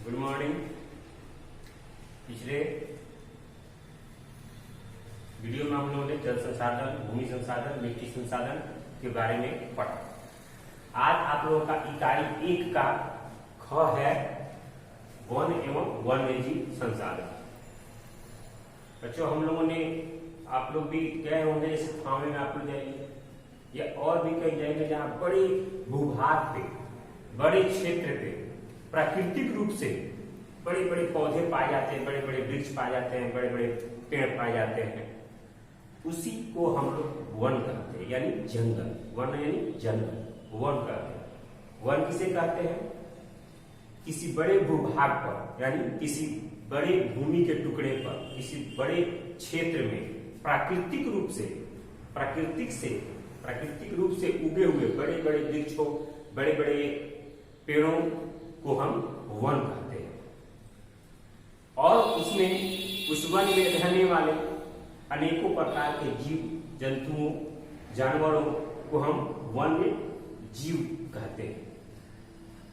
Good morning. पिछले video में हम लोगों ने जल संसाधन, भूमि संसाधन, मिट्टी संसाधन के बारे में पढ़ा। आज आप लोगों का इकाई 1 का ख है वन एवं वन्यजीव संसाधन। बच्चों, हम लोगों ने, आप लोग भी गए होंगे, जैसे थावे में आप लोग जाइए या और भी कई जगह जहां बड़े भूभाग पे, बड़े क्षेत्र पे प्राकृतिक रूप से बड़े बड़े पौधे पाए जाते हैं, बड़े बड़े वृक्ष पाए जाते हैं, बड़े बड़े पेड़ पाए जाते हैं, उसी को हम लोग वन कहते हैं, यानी जंगल। वन यानी जंगल, वन कहते हैं। वन किसे कहते हैं? किसी बड़े भूभाग पर, यानी किसी बड़े भूमि के टुकड़े पर, किसी बड़े क्षेत्र में प्राकृतिक रूप से उगे हुए बड़े बड़े वृक्षों, बड़े बड़े पेड़ों को हम वन कहते हैं। और उसमें, उस वन में रहने वाले अनेकों प्रकार के जीव जंतुओं, जानवरों को हम वन्य जीव कहते हैं।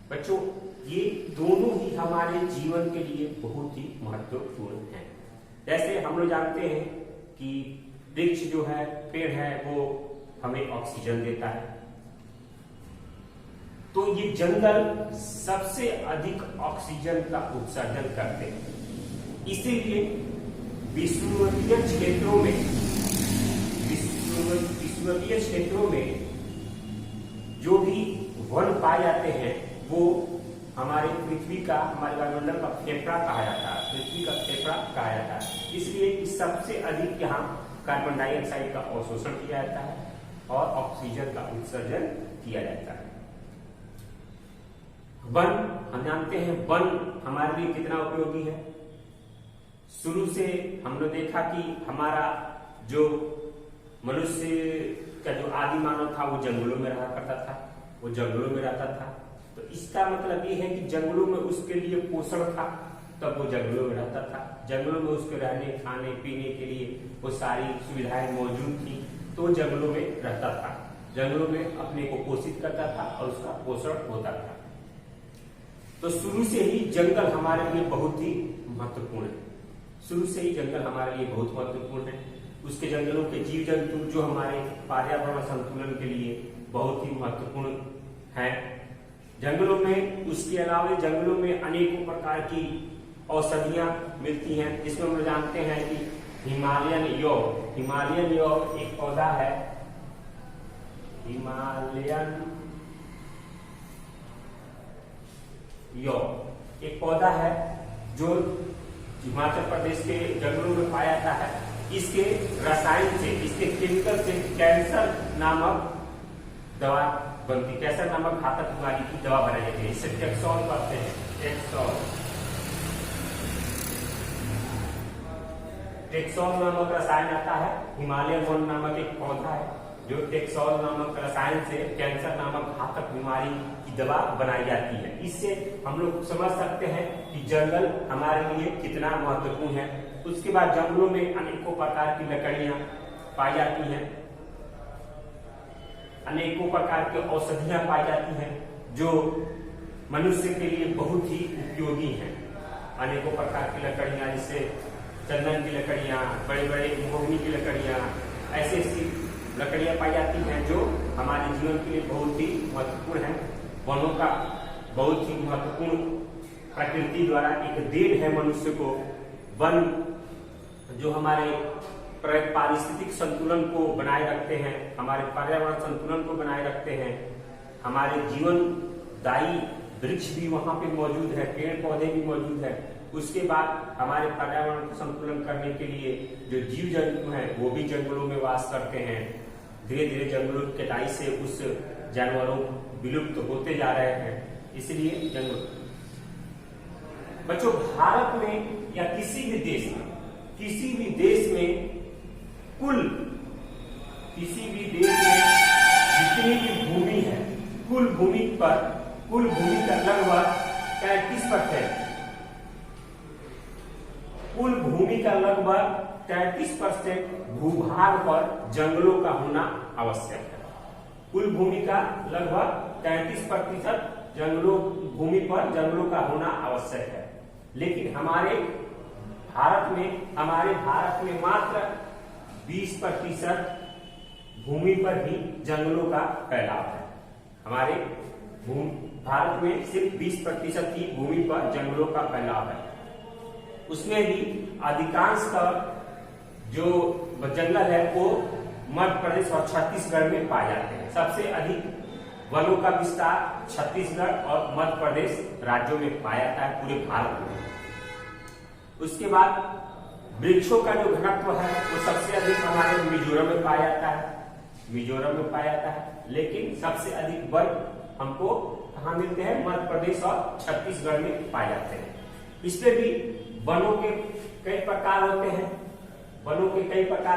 बच्चों, ये दोनों ही हमारे जीवन के लिए बहुत ही महत्वपूर्ण हैं। जैसे हम लोग जानते हैं कि वृक्ष जो है, पेड़ है, वो हमें ऑक्सीजन देता है, तो ये जंगल सबसे अधिक ऑक्सीजन का उत्सर्जन करते हैं। इसीलिए विषुवतीय क्षेत्रों में जो भी वन पाए जाते हैं वो हमारे पृथ्वी का, हमारे वायुमंडल का फेफड़ा कहा जाता है, पृथ्वी का फेफड़ा कहा जाता है। इसलिए सबसे अधिक यहाँ कार्बन डाइऑक्साइड का अवशोषण किया जाता है और ऑक्सीजन का उत्सर्जन किया जाता है। वन, हम जानते हैं वन हमारे लिए कितना उपयोगी है। शुरू से हमने देखा कि हमारा जो मनुष्य का जो आदि मानव था वो जंगलों में रहा करता था, वो जंगलों में रहता था। तो इसका मतलब ये है कि जंगलों में उसके लिए पोषण था, तब वो जंगलों में रहता था। जंगलों में उसके रहने, खाने पीने के लिए वो सारी सुविधाएं मौजूद थी, तो वो जंगलों में रहता था, जंगलों में अपने को पोषित करता था और उसका पोषण होता था। तो शुरू से ही जंगल हमारे लिए बहुत ही महत्वपूर्ण है। शुरू से ही जंगल हमारे लिए बहुत महत्वपूर्ण है। उसके जंगलों के जीव जंतु जो हमारे पर्यावरण संतुलन के लिए बहुत ही महत्वपूर्ण है। जंगलों में, उसके अलावा जंगलों में अनेकों प्रकार की औषधियां मिलती हैं, जिसमें हम जानते हैं कि हिमालयन यव एक पौधा है। हिमालयन यव एक पौधा है जो हिमाचल प्रदेश के जंगलों में पाया जाता है। इसके रसायन से, इसके केमिकल से कैंसर नामक दवा बनती, कैंसर नामक घातक बीमारी की दवा बनाई जाती है। इससे टेक्सोल कहते हैं। टेक्सोल नामक रसायन आता है। हिमालयन वन नामक एक पौधा है जो टेक्सोल नामक रसायन से कैंसर नामक घातक बीमारी की दवा बनाई जाती है। इससे हम लोग समझ सकते हैं कि जंगल हमारे लिए कितना महत्वपूर्ण है। उसके बाद जंगलों में अनेकों प्रकार की लकड़ियां पाई जाती हैं, अनेकों प्रकार की औषधियां पाई जाती हैं जो मनुष्य के लिए बहुत ही उपयोगी हैं। अनेकों प्रकार की लकड़ियां, जैसे चंदन की लकड़ियां, बड़े बड़े महोगनी की लकड़ियां, ऐसी ऐसी लकड़ियां पाई जाती हैं जो हमारे जीवन के लिए बहुत ही महत्वपूर्ण है। वनों का बहुत ही महत्वपूर्ण, प्रकृति द्वारा एक देन है मनुष्य को। वन जो हमारे पारिस्थितिक संतुलन को बनाए रखते हैं, हमारे पर्यावरण संतुलन को बनाए रखते हैं। हमारे जीवन दायी वृक्ष भी वहां पे मौजूद है, पेड़ पौधे भी मौजूद है। उसके बाद हमारे पर्यावरण को संतुलन करने के लिए जो जीव जंतु हैं वो भी जंगलों में वास करते हैं। धीरे धीरे जंगलों की कटाई से उस जानवरों विलुप्त होते जा रहे हैं, इसलिए जंगल। बच्चों, भारत में या किसी भी देश में जितनी भी भूमि है, कुल भूमि का लगभग 33%, कुल भूमि का लगभग 33% भूभाग पर जंगलों का होना आवश्यक है। कुल भूमि का लगभग 33% जंगलों भूमि पर जंगलों का होना आवश्यक है। लेकिन हमारे भारत में मात्र 20% भूमि पर ही जंगलों का फैलाव है। हमारे भारत में सिर्फ 20% ही भूमि पर जंगलों का फैलाव है। उसमें भी अधिकांश का जो जंगल है वो मध्य प्रदेश और छत्तीसगढ़ में पाए जाते हैं। सबसे अधिक वनों का विस्तार छत्तीसगढ़ और मध्य प्रदेश राज्यों में पाया जाता है पूरे भारत में। उसके बाद वृक्षों का जो घनत्व है वो सबसे अधिक हमारे मिजोरम में पाया जाता है, लेकिन सबसे अधिक वन हमको कहाँ मिलते हैं? मध्य प्रदेश और छत्तीसगढ़ में पाए जाते हैं। इसमें भी वनों के कई प्रकार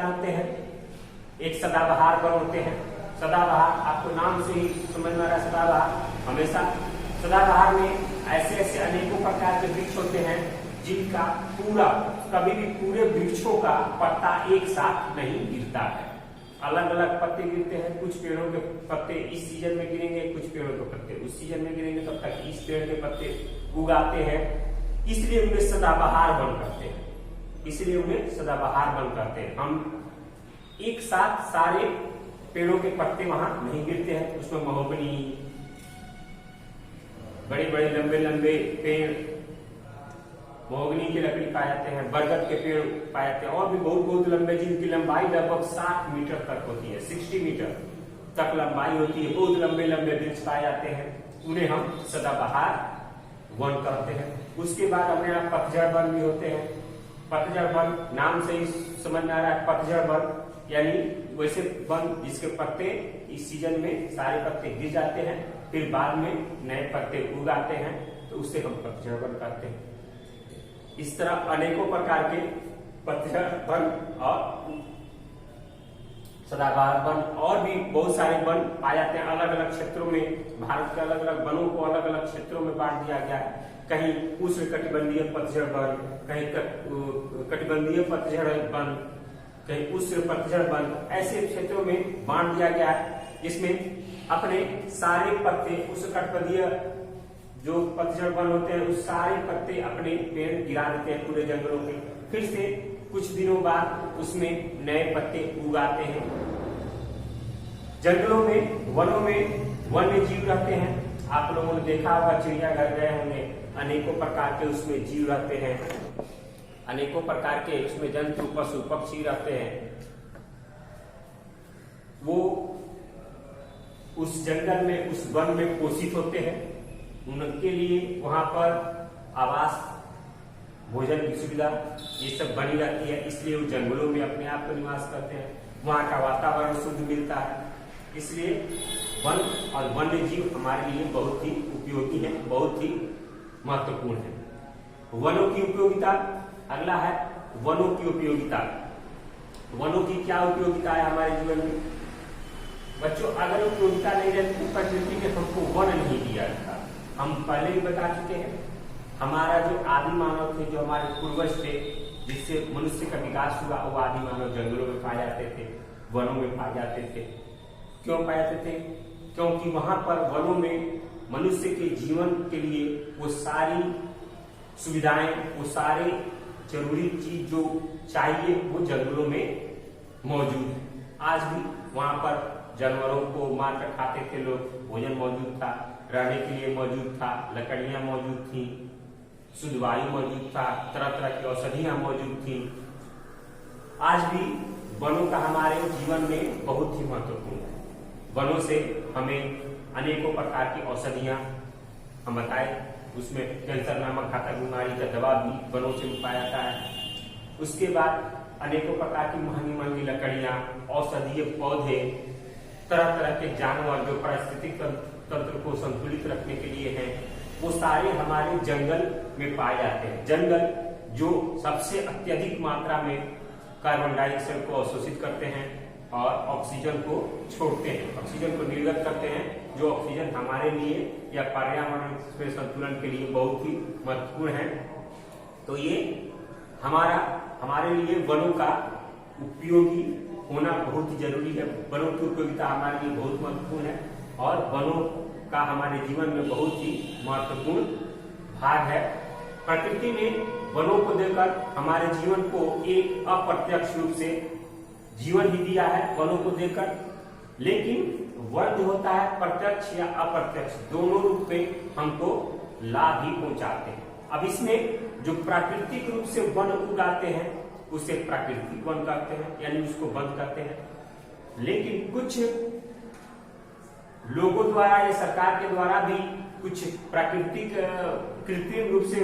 होते हैं। एक सदाबहार वन होते हैं। सदाबहार आपको नाम से ही समझ में आ रहा है, सदाबहार में ऐसे अनेकों प्रकार के वृक्ष होते हैं जिनका कभी भी पूरे वृक्षों का पत्ता एक साथ नहीं गिरता है। अलग अलग पत्ते गिरते हैं। कुछ पेड़ों के पत्ते इस सीजन में गिरेंगे, कुछ पेड़ों के पत्ते उस सीजन में गिरेंगे, तब तक इस पेड़ के पत्ते उगाते हैं। इसलिए उन्हें सदाबहार वन करते हैं। हम एक साथ सारे पेड़ों के पत्ते वहां नहीं गिरते हैं। उसमें महोगनी, बड़े बड़े लंबे लंबे पेड़, महोगनी की लकड़ी पाए जाते हैं, बरगद के पेड़ पाए जाते हैं, और भी बहुत लंबे जिनकी लंबाई लगभग 60 मीटर तक होती है, 60 मीटर तक लंबाई होती है। बहुत लंबे वृक्ष पाए जाते हैं, उन्हें हम सदाबहार वन कहते हैं। उसके बाद अपने यहाँ पतझड़ वन भी होते हैं। पतझड़ वन नाम से ही समझ में आ रहा है, पतझड़ वन यानी वैसे वन जिसके पत्ते इस सीजन में सारे पत्ते गिर जाते हैं, फिर बाद में नए पत्ते उगाते हैं, तो उससे हम पतझड़ वन कहते हैं। इस तरह अनेकों प्रकार के पतझड़ वन और सदाबहार वन और भी बहुत सारे वन पाए जाते हैं अलग अलग क्षेत्रों में। भारत के अलग अलग वनों को अलग अलग क्षेत्रों में बांट दिया गया है। कहीं उष्णकटिबंधीय पतझड़ वन, कहीं कटिबंधीय पतझड़ वन, कहीं उष्ण पतझड़ वन, ऐसे क्षेत्रों में बांट दिया गया है, जिसमें अपने सारे पत्ते उष्णकटिबंधीय जो पतझड़ वन होते हैं उस सारे पत्ते अपने पेड़ गिरा देते हैं पूरे जंगलों के। फिर से कुछ दिनों बाद उसमें नए पत्ते उगाते हैं। जंगलों में, वनों में वन्य जीव रहते हैं। आप लोगों ने देखा होगा, चिड़ियाघर गए होंगे, अनेकों प्रकार के उसमें जीव रहते हैं, अनेकों प्रकार के उसमें जंतु, पशु, पक्षी रहते हैं। वो उस जंगल में, उस वन में पोषित होते हैं। उनके लिए वहां पर आवास, भोजन की सुविधा ये सब बनी रहती है, इसलिए वो जंगलों में अपने आप को निवास करते हैं। वहां का वातावरण शुद्ध मिलता है। इसलिए वन और वन्य जीव हमारे लिए बहुत ही उपयोगी है, बहुत ही महत्वपूर्ण है। वनों की उपयोगिता, अगला है वनों की उपयोगिता। वनों की क्या उपयोगिता है हमारे जीवन में? बच्चों, अगर उपयोगिता नहीं रहती तो प्रकृति ने हमको वन नहीं दिया था। हम पहले भी बता चुके हैं, हमारा जो आदि मानव थे, जो हमारे पूर्वज थे, जिससे मनुष्य का विकास हुआ, वो आदि मानव जंगलों में पाए जाते थे, वनों में पाए जाते थे। क्यों पाए जाते थे? क्योंकि वहां पर वनों में मनुष्य के जीवन के लिए वो सारी सुविधाएं, वो सारे जरूरी चीज जो चाहिए वो जंगलों में मौजूद है। आज भी वहां पर जानवरों को मार कर खाते थे लोग, भोजन मौजूद था, रहने के लिए मौजूद था, लकड़ियां मौजूद थी, शुद्ध वायु मौजूद था, तरह तरह की औषधियां मौजूद थी। आज भी वनों का हमारे जीवन में बहुत ही महत्वपूर्ण है। वनों से हमें अनेकों प्रकार की औषधियां, हम बताए उसमें कैंसर नामक घातक बीमारी का दवा भी वनों से पाया जाता है। उसके बाद अनेकों प्रकार की महंगी महंगी लकड़ियां, औषधीय पौधे, तरह तरह के जानवर जो पारिस्थितिक तंत्र को संतुलित रखने के लिए हैं, वो सारे हमारे जंगल में पाए जाते हैं। जंगल जो सबसे अत्यधिक मात्रा में कार्बन डाइऑक्साइड को अवशोषित करते हैं और ऑक्सीजन को छोड़ते हैं, ऑक्सीजन को निर्गत करते हैं, जो ऑक्सीजन हमारे लिए या पर्यावरण में संतुलन के लिए बहुत ही महत्वपूर्ण है। तो ये हमारे लिए वनों का उपयोगी होना बहुत ही जरूरी है। वनों की उपयोगिता हमारे लिए बहुत महत्वपूर्ण है और वनों का हमारे जीवन में बहुत ही महत्वपूर्ण भाग है। प्रकृति ने वनों को देकर हमारे जीवन को एक अप्रत्यक्ष रूप से जीवन ही दिया है वनों को देकर, लेकिन वन जो होता है प्रत्यक्ष या अप्रत्यक्ष दोनों रूप में हमको लाभ ही पहुंचाते हैं। अब इसमें जो प्राकृतिक रूप से वन उगाते हैं उसे प्राकृतिक वन कहते हैं, यानी उसको वन कहते हैं। लेकिन कुछ लोगों द्वारा या सरकार के द्वारा भी कुछ प्राकृतिक कृत्रिम रूप से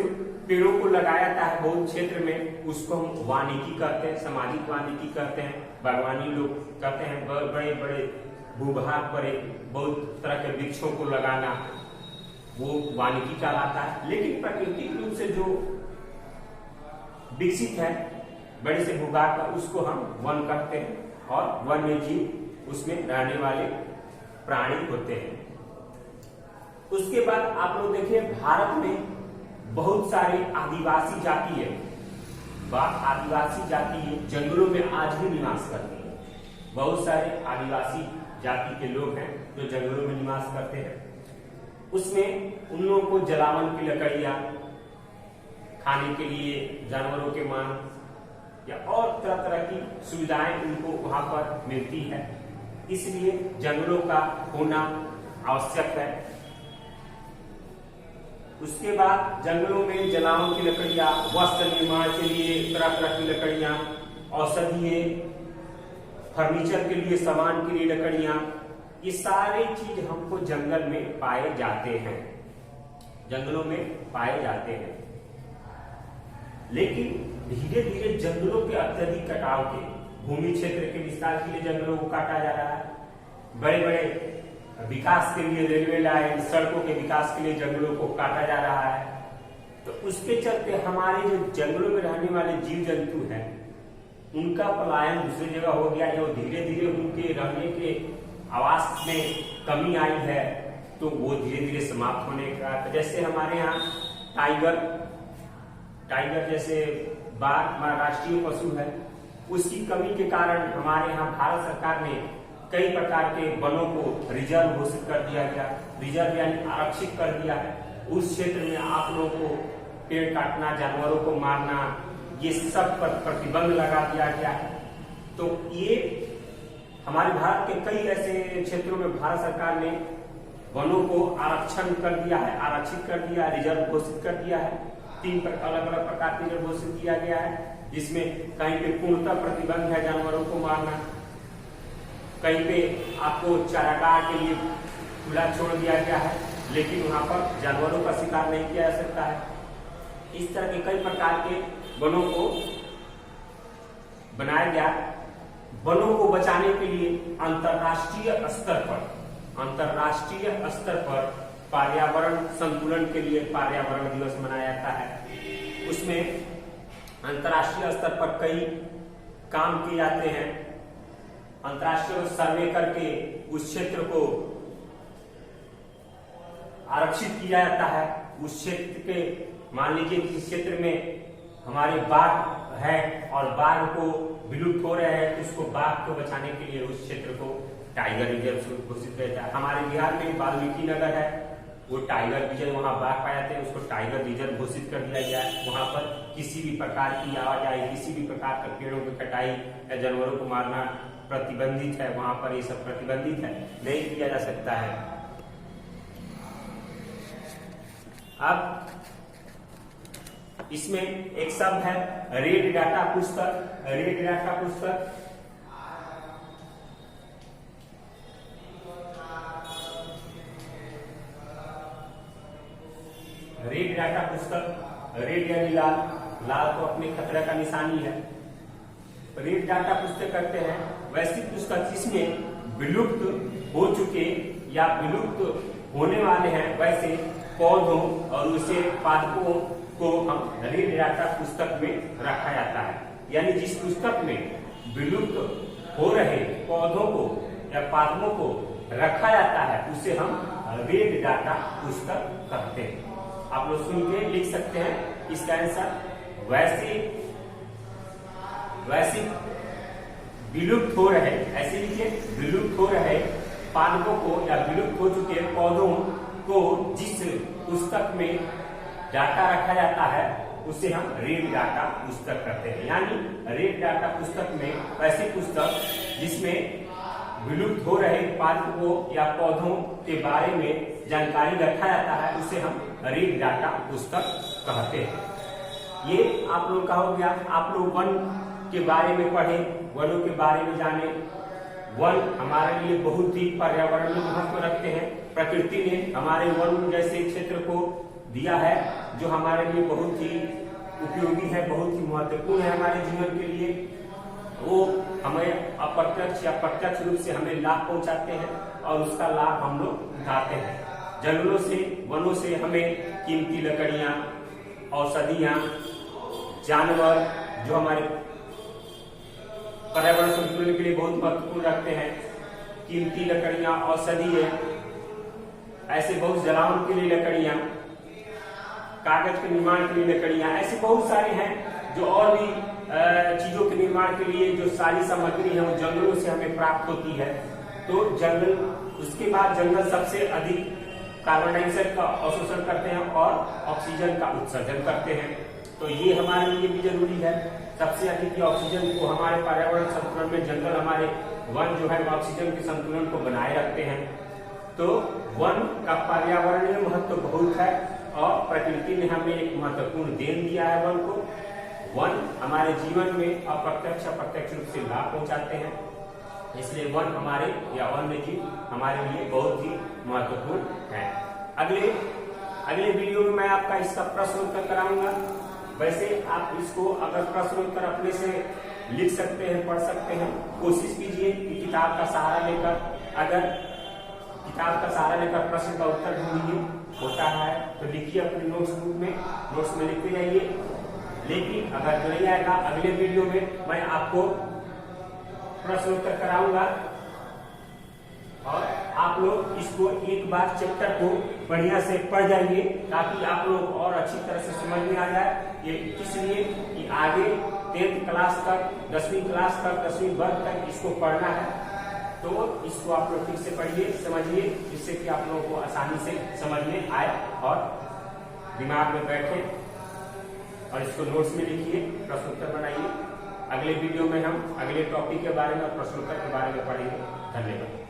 पेड़ों को लगाया जाता है बहुत क्षेत्र में, उसको हम वानिकी कहते हैं, सामाजिक वानिकी कहते हैं, बागवानी लोग कहते हैं। बड़े बड़े भूभाग पर बहुत तरह के वृक्षों को लगाना वो वानिकी कहलाता है। लेकिन प्राकृतिक रूप से जो विकसित है बड़े से भूभाग का उसको हम वन कहते हैं, और वन्य जीव उसमें रहने वाले प्राणी होते हैं। उसके बाद आप लोग देखिए भारत में बहुत सारे आदिवासी जाति है, आदिवासी जाति जंगलों में आज भी निवास करती है। बहुत सारे आदिवासी जाति के लोग हैं जो जंगलों में निवास करते हैं। उसमें उन लोगों को जलावन की लकड़ियां, खाने के लिए जानवरों के मांस या और तरह तरह की सुविधाएं उनको वहां पर मिलती है, इसलिए जंगलों का होना आवश्यक है। उसके बाद जंगलों में जलावन की लकड़ियां, वस्त्र निर्माण के लिए तरह तरह की लकड़ियां, औषधीय फर्नीचर के लिए सामान के लिए लकड़ियां, ये सारी चीज हमको जंगल में पाए जाते हैं, जंगलों में पाए जाते हैं। लेकिन धीरे धीरे जंगलों के अत्यधिक कटाव के, भूमि क्षेत्र के विस्तार के लिए जंगलों को काटा जा रहा है, बड़े बड़े विकास के लिए रेलवे लाइन, सड़कों के विकास के लिए जंगलों को काटा जा रहा है। तो उसके चलते हमारे जो जंगलों में रहने वाले जीव जंतु हैं उनका पलायन दूसरी जगह हो गया, जो धीरे धीरे उनके रहने के आवास में कमी आई है, तो वो धीरे धीरे समाप्त होने का। जैसे हमारे यहाँ टाइगर जैसे बाघ हमारा राष्ट्रीय पशु है, उसकी कमी के कारण हमारे यहाँ भारत सरकार ने कई प्रकार के वनों को रिजर्व घोषित कर दिया गया, रिजर्व यानी आरक्षित कर दिया है। उस क्षेत्र में आप लोगों को पेड़ काटना, जानवरों को मारना, ये सब पर प्रतिबंध लगा दिया गया है। तो ये हमारे भारत के कई ऐसे क्षेत्रों में भारत सरकार ने वनों को आरक्षण कर दिया है, आरक्षित कर दिया है, रिजर्व घोषित कर दिया है। 3 अलग अलग प्रकार के रिजर्व घोषित किया गया है, जिसमें कहीं पे पूर्णतः प्रतिबंध है जानवरों को मारना, कहीं पे आपको चारागाह के लिए खुला छोड़ दिया गया है, लेकिन वहां पर जानवरों का शिकार नहीं किया जा सकता है। इस तरह के कई प्रकार के वनों को बनाया गया। वनों को बचाने के लिए अंतर्राष्ट्रीय स्तर पर पर्यावरण संतुलन के लिए पर्यावरण दिवस मनाया जाता है। उसमें अंतर्राष्ट्रीय स्तर पर कई काम किए जाते हैं। अंतर्राष्ट्रीय सर्वे करके उस क्षेत्र को आरक्षित किया जाता है। उस क्षेत्र के मान लीजिए कि क्षेत्र में हमारे बाघ है और बाघ को विलुप्त हो रहे हैं, उसको बाघ को बचाने के लिए उस क्षेत्र को टाइगर रिजर्व घोषित किया जाता है। हमारे बिहार में वाल्मीकि नगर है, वो टाइगर रिजर्व, वहाँ बाघ पाए जाते हैं, उसको टाइगर रिजर्व घोषित कर दिया गया है। वहां पर किसी भी प्रकार की आवाजाही, किसी भी प्रकार के पेड़ों की कटाई या जानवरों को मारना प्रतिबंधित है। वहां पर ये सब प्रतिबंधित है, नहीं किया जा सकता है। अब इसमें एक शब्द है रेड डाटा पुस्तक। रेड डाटा पुस्तक रेड डाटा पुस्तक, रेड यानी लाल, लाल तो अपने खतरे का निशानी है। रेड डाटा पुस्तक करते हैं वैसी पुस्तक जिसमें विलुप्त हो चुके या विलुप्त होने वाले हैं वैसे पौधों और उसे पादपों को हम रेड डाटा पुस्तक में रखा जाता है। यानी जिस पुस्तक में विलुप्त हो रहे पौधों को या पादपों को रखा जाता है उसे हम रेड डाटा पुस्तक कहते हैं। आप लोग सुन के लिख सकते हैं इसका आंसर। वैसे विलुप्त हो रहे, ऐसे लिखिए, विलुप्त हो रहे पादपों को या विलुप्त हो चुके पौधों को जिस पुस्तक में डाटा रखा जाता है उसे हम रेड डाटा पुस्तक कहते हैं। यानी रेड डाटा पुस्तक में ऐसी पुस्तक जिसमें विलुप्त हो रहे पादपों या पौधों के बारे में जानकारी रखा जाता है उसे हम रेड डाटा पुस्तक कहते हैं। ये आप लोग का हो गया। आप लोग वन के बारे में पढ़े, वनों के बारे में जाने। वन हमारे लिए बहुत ही पर्यावरण में महत्व रखते हैं। प्रकृति ने हमारे वन जैसे क्षेत्र को दिया है जो हमारे लिए बहुत ही उपयोगी है, बहुत ही महत्वपूर्ण है हमारे जीवन के लिए। वो हमें अप्रत्यक्ष या प्रत्यक्ष रूप से हमें लाभ पहुंचाते हैं और उसका लाभ हम लोग उठाते हैं। जंगलों से, वनों से हमें कीमती लकड़ियां, औषधियां, जानवर जो हमारे पर्यावरण संतुलन के लिए बहुत महत्वपूर्ण रखते हैं, कीमती लकड़ियां, औषधि, ऐसे बहुत जलावन के लिए लकड़ियां, कागज के निर्माण के लिए लकड़ियां, ऐसे बहुत सारे हैं जो और भी चीजों के निर्माण के लिए जो सारी सामग्री है वो जंगलों से हमें प्राप्त होती है। तो जंगल, उसके बाद जंगल सबसे अधिक कार्बन डाइऑक्साइड का अवशोषण करते हैं और ऑक्सीजन का उत्सर्जन करते हैं। तो ये हमारे लिए भी जरूरी है। सबसे अधिक ऑक्सीजन को हमारे पर्यावरण संतुलन में जंगल, हमारे वन जो है ऑक्सीजन के संतुलन को बनाए रखते हैं। तो वन का पर्यावरण में महत्व बहुत है और प्रकृति ने हमें एक महत्वपूर्ण देन दिया है वन को। वन हमारे जीवन में अप्रत्यक्ष अप्रत्यक्ष रूप से लाभ पहुंचाते हैं, इसलिए वन हमारे या वन्य जीव हमारे लिए बहुत ही महत्वपूर्ण है। अगले वीडियो में मैं आपका इसका प्रश्न उत्तर कराऊंगा। वैसे आप इसको अगर प्रश्न उत्तर अपने से लिख सकते हैं, पढ़ सकते हैं, कोशिश कीजिए कि किताब का सहारा लेकर, अगर किताब का सहारा लेकर प्रश्न का उत्तर ढूंढिए, होता है तो लिखिए अपने नोट्स में लिखते जाइए। लेकिन अगर नहीं आएगा, अगले वीडियो में मैं आपको प्रश्न उत्तर कराऊंगा और आप लोग इसको एक बार चैप्टर को बढ़िया से पढ़ जाइए ताकि आप लोग और अच्छी तरह से समझ में आ जाए। ये इसलिए कि आगे 10th क्लास तक, 10वीं क्लास तक, 10वीं वर्ग तक इसको पढ़ना है। तो इसको आप लोग ठीक से पढ़िए, समझिए, जिससे कि आप लोगों को आसानी से समझ में आए और दिमाग में बैठे। और इसको नोट्स में लिखिए, प्रश्न उत्तर बनाइए। अगले वीडियो में हम अगले टॉपिक के बारे में और प्रश्नोत्तर के बारे में पढ़ेंगे। धन्यवाद।